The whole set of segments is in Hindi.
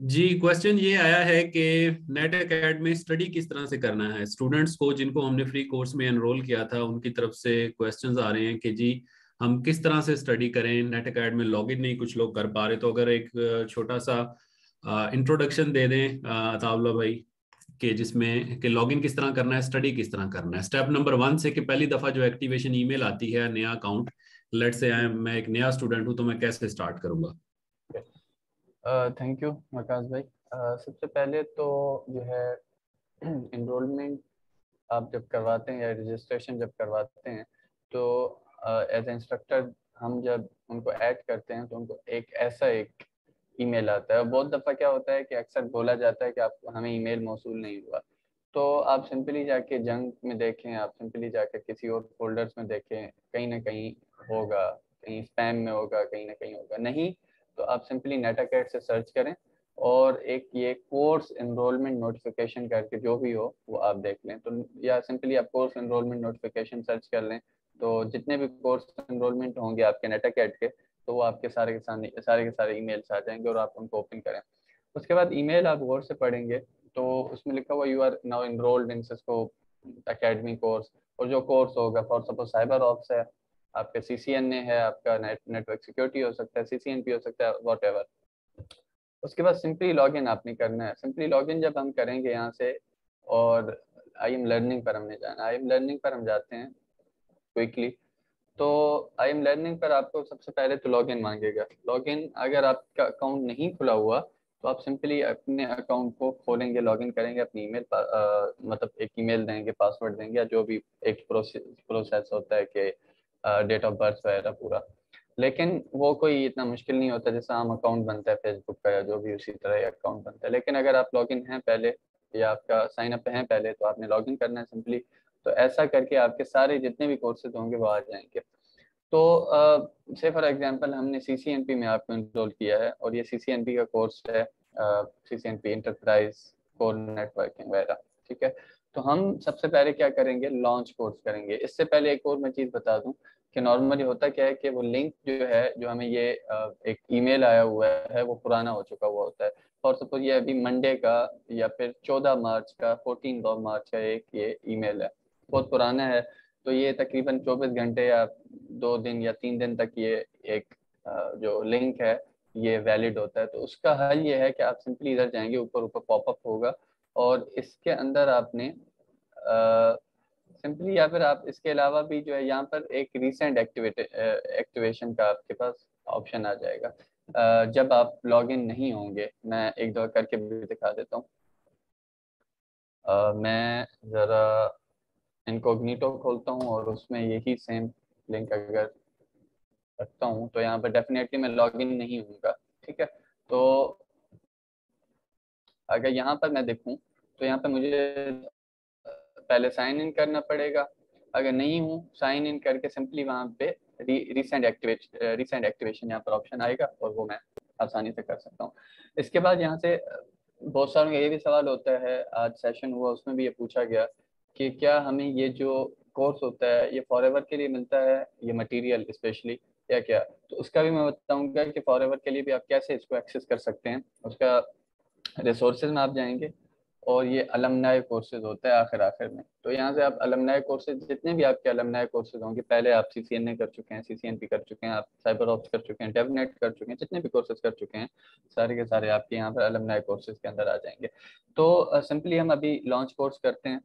जी, क्वेश्चन ये आया है कि नेट एकेडमी स्टडी किस तरह से करना है। स्टूडेंट्स को जिनको हमने फ्री कोर्स में एनरोल किया था उनकी तरफ से क्वेश्चंस आ रहे हैं कि जी हम किस तरह से स्टडी करें, नेट एकेडमी लॉगिन नहीं कुछ लोग कर पा रहे। तो अगर एक छोटा सा इंट्रोडक्शन दे दें अताउल्ला भाई कि जिसमें कि लॉगिन किस तरह करना है, स्टडी किस तरह करना है, स्टेप नंबर 1 से कि पहली दफा जो एक्टिवेशन ईमेल आती है नया अकाउंट, लेट से मैं एक नया स्टूडेंट हूं तो मैं कैसे स्टार्ट करूंगा। थैंक यू मकास भाई। सबसे पहले तो जो है इनरोलमेंट आप जब करवाते हैं या रजिस्ट्रेशन जब करवाते हैं तो एज ए इंस्ट्रक्टर हम जब उनको ऐड करते हैं तो उनको एक ईमेल आता है। बहुत दफ़ा क्या होता है कि अक्सर बोला जाता है कि आप हमें ईमेल मौसूल नहीं हुआ, तो आप सिंपली जाके जंक में देखें, आप सिंपली जाकर किसी और फोल्डर्स में देखें, कहीं ना कहीं होगा, कहीं स्पैम में होगा, कहीं ना कहीं होगा। नहीं तो आप सिंपली नेटाकेट से सर्च करें और एक ये कोर्स एनरोलमेंट नोटिफिकेशन करके जो भी हो वो आप देख लें। तो या सिंपली आप कोर्स एनरोलमेंट नोटिफिकेशन सर्च कर लें, तो जितने भी कोर्स एनरोलमेंट होंगे आपके नेटाकेट के, तो वो आपके सारे के सारे ईमेल्स आ जाएंगे और आप उनको ओपन करें। उसके बाद ईमेल आप गौर से पढ़ेंगे तो उसमें लिखा हुआ you are now enrolled in Cisco academy course, और जो कोर्स होगा फॉर सपोज साइबर ऑप्स है, आपके सीसीएनए है, आपका नेटवर्क सिक्योरिटी हो सकता है, सीसीएनपी हो सकता है, वॉट एवर। उसके बाद सिंपली लॉगिन आपने करना है। सिंपली लॉगिन जब हम करेंगे यहाँ से, और आई एम लर्निंग पर हमने जाना, आई एम लर्निंग पर हम जाते हैं क्विकली। तो आई एम लर्निंग पर आपको सबसे पहले तो लॉगिन मांगेगा। लॉगिन अगर आपका अकाउंट नहीं खुला हुआ तो आप सिंपली अपने अकाउंट को खोलेंगे, लॉगिन करेंगे, अपनी ईमेल मतलब एक ईमेल देंगे, पासवर्ड देंगे, या जो भी एक प्रोसेस होता है कि डेट ऑफ बर्थ वगैरह पूरा। लेकिन वो कोई इतना मुश्किल नहीं होता जैसा हम अकाउंट बनता है फेसबुक का या जो भी उसी तरह अकाउंट बनता है। लेकिन अगर आप लॉगिन हैं पहले या आपका साइन अप है पहले, तो आपने लॉगिन करना है सिंपली। तो ऐसा करके आपके सारे जितने भी कोर्सेज होंगे वो आ जाएंगे। तो से फॉर एग्जांपल हमने सीसीएनपी में आपको इंस्टॉल किया है और ये सीसीएनपी का कोर्स है, सीसीएनपी इंटरप्राइज कोर नेटवर्किंग वगैरह। ठीक है, तो हम सबसे पहले क्या करेंगे, लॉन्च कोर्स करेंगे। इससे पहले एक और मैं चीज़ बता दूं कि नॉर्मली होता क्या है कि वो लिंक जो है, जो हमें ये एक ईमेल आया हुआ है, वो पुराना हो चुका हुआ होता है। फॉर सपोज ये अभी मंडे का या फिर 14 मार्च का, 14 ऑफ मार्च का एक ये ईमेल है, बहुत पुराना है। तो ये तकरीबन 24 घंटे या 2 दिन या 3 दिन तक ये एक जो लिंक है ये वैलिड होता है। तो उसका हल ये है कि आप सिंपली इधर जाएंगे, ऊपर ऊपर पॉपअप होगा और इसके अंदर आपने सिंपली, या फिर आप इसके अलावा भी जो है यहाँ पर एक रिसेंट एक्टिवेशन का आपके पास ऑप्शन आ जाएगा। जब आप लॉगिन नहीं होंगे, मैं एक दो करके भी दिखा देता हूँ। मैं ज़रा इनकॉग्निटो खोलता हूँ और उसमें यही सेम लिंक अगर रखता हूँ तो यहाँ पर डेफिनेटली मैं लॉगिन नहीं होऊंगा। ठीक है, तो अगर यहाँ पर मैं देखूँ तो यहाँ पर मुझे पहले साइन इन करना पड़ेगा। अगर नहीं हूँ, साइन इन करके सिंपली वहाँ पे रिसेंट एक्टिवेशन यहाँ पर ऑप्शन आएगा और वो मैं आसानी से कर सकता हूँ। इसके बाद यहाँ से बहुत सारों का ये भी सवाल होता है, आज सेशन हुआ उसमें भी ये पूछा गया कि क्या हमें ये जो कोर्स होता है ये फॉर एवर के लिए मिलता है, ये मटेरियल स्पेशली, या क्या। तो उसका भी मैं बताऊंगा कि फॉर एवर के लिए भी आप कैसे इसको एक्सेस कर सकते हैं। उसका रिसोर्सेज में आप जाएंगे और ये अलमनाई कोर्सेज होता है आखिर आखिर में। तो यहाँ से आप अलमनाई कोर्सेज, जितने भी आपके अलमनाई कोर्सेज होंगे, पहले आप सीसीएनए कर चुके हैं, सीसीएनपी कर चुके हैं, आप साइबर ऑप्स कर चुके हैं, डेवनेट कर चुके हैं, जितने भी कोर्सेज कर चुके हैं सारे के सारे आपके यहाँ पर अलमनाई कोर्सेज के अंदर आ जाएंगे। तो सिंपली हम अभी लॉन्च कोर्स करते हैं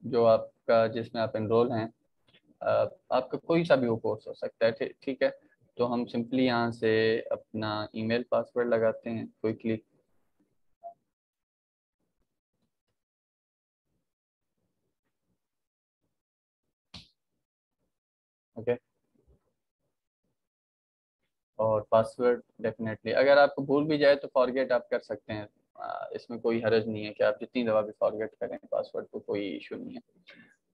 जो आपका, जिसमें आप एनरोल हैं। आपका कोई सा भी वो कोर्स हो सकता है, ठीक है। तो हम सिंपली यहाँ से अपना ईमेल पासवर्ड लगाते हैं क्विकली। ओके, और पासवर्ड डेफिनेटली अगर आपको भूल भी जाए तो फॉरगेट आप कर सकते हैं। इसमें कोई हर्ज नहीं है कि आप जितनी दफ़ा भी फॉरगेट करें पासवर्ड को, कोई इशू नहीं है।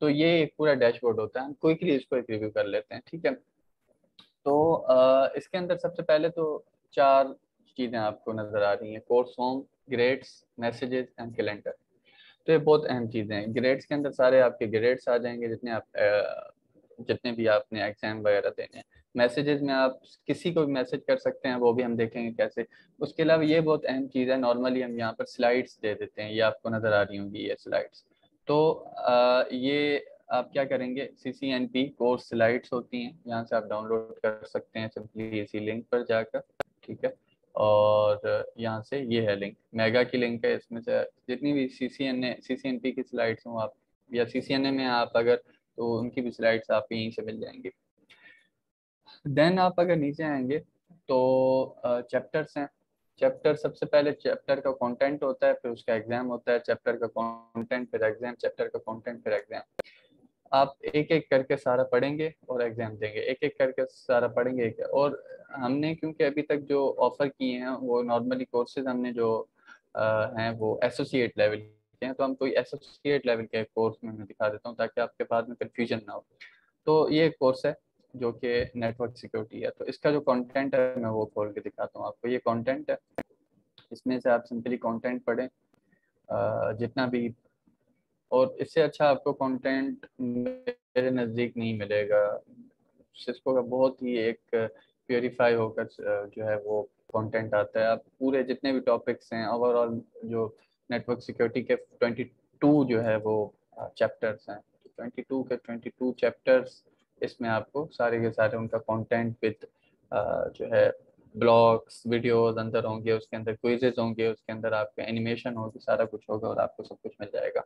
तो ये एक पूरा डैशबोर्ड होता है, हम क्विकली इसको एक रिव्यू कर लेते हैं। ठीक है, तो इसके अंदर सबसे पहले तो 4 चीज़ें आपको नज़र आ रही हैं, course home, grades, messages and calendar. तो ये बहुत अहम चीज़ें हैं। ग्रेड्स के अंदर सारे आपके ग्रेड्स आ जाएंगे जितने भी आपने एग्जाम वगैरह देने हैं। मैसेजेस में आप किसी को भी मैसेज कर सकते हैं, वो भी हम देखेंगे कैसे। उसके अलावा ये बहुत अहम चीज़ है, नॉर्मली हम यहाँ पर स्लाइड्स दे देते हैं, ये आपको नज़र आ रही होंगी ये स्लाइड्स। तो ये आप क्या करेंगे, CCNP कोर्स स्लाइड्स होती हैं, यहाँ से आप डाउनलोड कर सकते हैं सिंपली इसी लिंक पर जाकर, ठीक है। और यहाँ से ये है लिंक, मेगा की लिंक है, इसमें से जितनी भी CCNP की स्लाइड्स हों आप, या CCNA में आप अगर, तो उनकी भी स्लाइड्स आप यहीं से मिल जाएंगी। देन आप अगर नीचे आएंगे तो चैप्टर्स हैं। चैप्टर, सबसे पहले चैप्टर का कंटेंट होता है, फिर उसका एग्जाम होता है। चैप्टर का कंटेंट फिर एग्जाम, चैप्टर का कंटेंट फिर एग्जाम। आप एक एक करके सारा पढ़ेंगे और एग्जाम देंगे, एक एक करके सारा पढ़ेंगे और हमने क्योंकि अभी तक जो ऑफर किए हैं वो नॉर्मली कोर्सेज हमने जो हैं वो एसोसिएट लेवल के हैं, तो हम कोई एसोसिएट लेवल के कोर्स में मैं दिखा देता हूँ ताकि आपके बाद में कन्फ्यूजन ना हो। तो ये कोर्स है जो कि नेटवर्क सिक्योरिटी है, तो इसका जो कंटेंट है मैं वो खोल के दिखाता हूँ आपको। ये कंटेंट है, इसमें से आप सिंपली कंटेंट पढ़ें जितना भी, और इससे अच्छा आपको कंटेंट मेरे नज़दीक नहीं मिलेगा। सिस्को का बहुत ही एक प्योरीफाई होकर जो है वो कंटेंट आता है। आप पूरे जितने भी टॉपिक्स हैं ओवरऑल जो नेटवर्क सिक्योरिटी के 22 जो है वो चैप्टर्स हैं, 22 के 22 चैप्टर्स, इसमें आपको सारे के सारे उनका कंटेंट विद जो है ब्लॉग्स वीडियोस अंदर होंगे, उसके अंदर क्विजेज होंगे, उसके अंदर आपके एनिमेशन होगी, सारा कुछ होगा और आपको सब कुछ मिल जाएगा।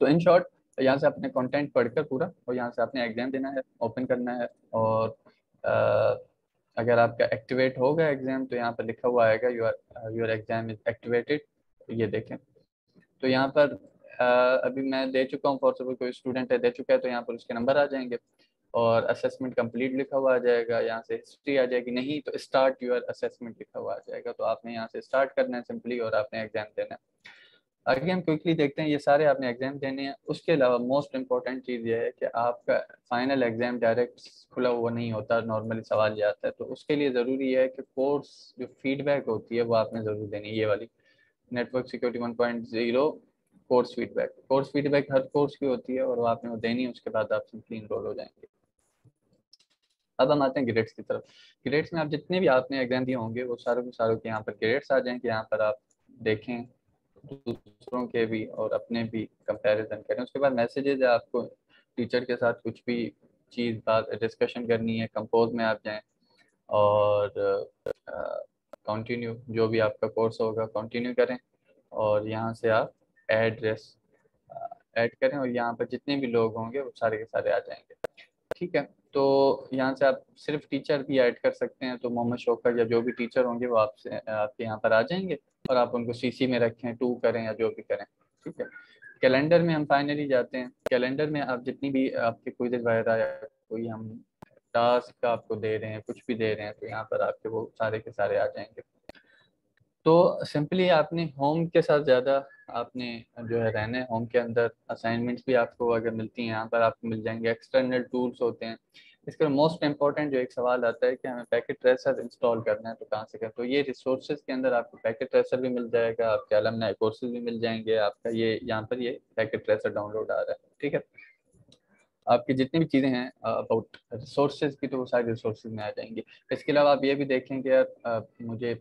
तो इन शॉर्ट, यहाँ से अपने कंटेंट पढ़कर पूरा, और यहाँ से आपने एग्जाम देना है, ओपन करना है, और अगर आपका एक्टिवेट होगा एग्जाम तो यहाँ पर लिखा हुआ आएगा योर एग्जाम इज एक्टिवेटेड, ये देखें। तो यहाँ पर अभी मैं दे चुका हूँ, फॉर सपोज कोई स्टूडेंट है दे चुका है, तो यहाँ पर उसके नंबर आ जाएंगे और असेसमेंट कंप्लीट लिखा हुआ आ जाएगा, यहाँ से हिस्ट्री आ जाएगी, नहीं तो स्टार्ट योर असेसमेंट लिखा हुआ आ जाएगा। तो आपने यहाँ से स्टार्ट करना है सिंपली और आपने एग्जाम देना है। आगे हम क्विकली देखते हैं, ये सारे आपने एग्जाम देने हैं। उसके अलावा मोस्ट इंपॉर्टेंट चीज़ ये है कि आपका फाइनल एग्जाम डायरेक्ट खुला हुआ नहीं होता, नॉर्मली सवाल ये आता है, तो उसके लिए ज़रूरी है कि कोर्स जो फीडबैक होती है वो आपने ज़रूर देनी है, ये वाली नेटवर्क सिक्योरिटी 1.0 कोर्स फीडबैक हर कोर्स की होती है और वो आपने वो देनी है, उसके बाद आप सिंपली इनरोल हो जाएंगे। अब हम आते हैं ग्रेड्स की तरफ। ग्रेड्स में आप जितने भी आपने एग्जाम दिए होंगे वो सारों के सारों के यहाँ पर ग्रेड्स आ जाएंगे, यहाँ पर आप देखें, दूसरों के भी और अपने भी कंपैरिजन करें। उसके बाद मैसेजेस है, आपको टीचर के साथ कुछ भी चीज़ बात डिस्कशन करनी है, कंपोज में आप जाएं और कंटिन्यू, जो भी आपका कोर्स होगा कंटिन्यू करें, और यहाँ से आप एड्रेस ऐड करें और यहाँ पर जितने भी लोग होंगे वो सारे के सारे आ जाएंगे, ठीक है। तो यहाँ से आप सिर्फ टीचर भी ऐड कर सकते हैं, तो मोहम्मद शौकत या जो भी टीचर होंगे वो आपसे आपके यहाँ पर आ जाएंगे और आप उनको CC में रखें, टू करें या जो भी करें, ठीक है। कैलेंडर में हम फाइनली जाते हैं। कैलेंडर में आप जितनी भी आपके क्विज़ वगैरह या कोई हम टास्क आपको दे रहे हैं, कुछ भी दे रहे हैं, तो यहाँ पर आपके वो सारे के सारे आ जाएंगे। तो सिंपली आपने होम के साथ ज़्यादा आपने जो है रहना है। होम के अंदर असाइनमेंट्स भी आपको अगर मिलती हैं यहाँ पर आपको मिल जाएंगे, एक्सटर्नल टूल्स होते हैं। इसका मोस्ट इंपॉर्टेंट जो एक सवाल आता है कि हमें पैकेट ट्रेसर इंस्टॉल करना है तो कहाँ से करें, तो ये रिसोर्सेज के अंदर आपको पैकेट ट्रेसर भी मिल जाएगा, आपके अलमनाई कोर्सेज भी मिल जाएंगे, आपका ये यहाँ पर ये पैकेट ट्रेसर डाउनलोड आ रहा है, ठीक है। आपकी जितनी भी चीज़ें हैं अबाउट रिसोर्सेज की, तो वो सारी रिसोर्सेज में आ जाएंगी। इसके अलावा आप ये भी देखें कि यार मुझे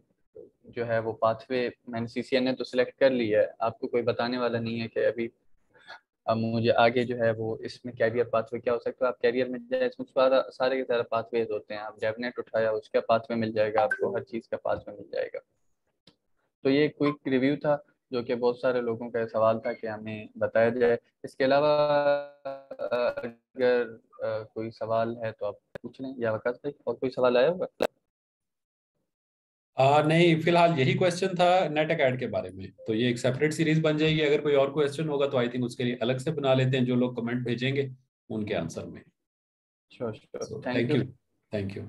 जो है वो पाथवे मैंने CCNA तो सिलेक्ट कर लिया है, आपको कोई बताने वाला नहीं है कि अभी अब मुझे आगे जो है वो इसमें कैरियर पाथवे क्या हो सकता है। आप कैरियर में जाए, इसमें सारे के सारे पाथवेज होते हैं। आप डेवनेट उठाया, उसका पाथवे मिल जाएगा आपको, हर चीज़ का पाथवे मिल जाएगा। तो ये क्विक रिव्यू था जो कि बहुत सारे लोगों का सवाल था कि हमें बताया जाए। इसके अलावा अगर कोई सवाल है तो आप पूछ लें, या वकास भाई और कोई सवाल आया होगा? नहीं, फिलहाल यही क्वेश्चन था नेट अकेड के बारे में, तो ये एक सेपरेट सीरीज बन जाएगी। अगर कोई और क्वेश्चन होगा तो आई थिंक उसके लिए अलग से बना लेते हैं, जो लोग कमेंट भेजेंगे उनके आंसर में। Sure, so thank thank you. You. Thank you.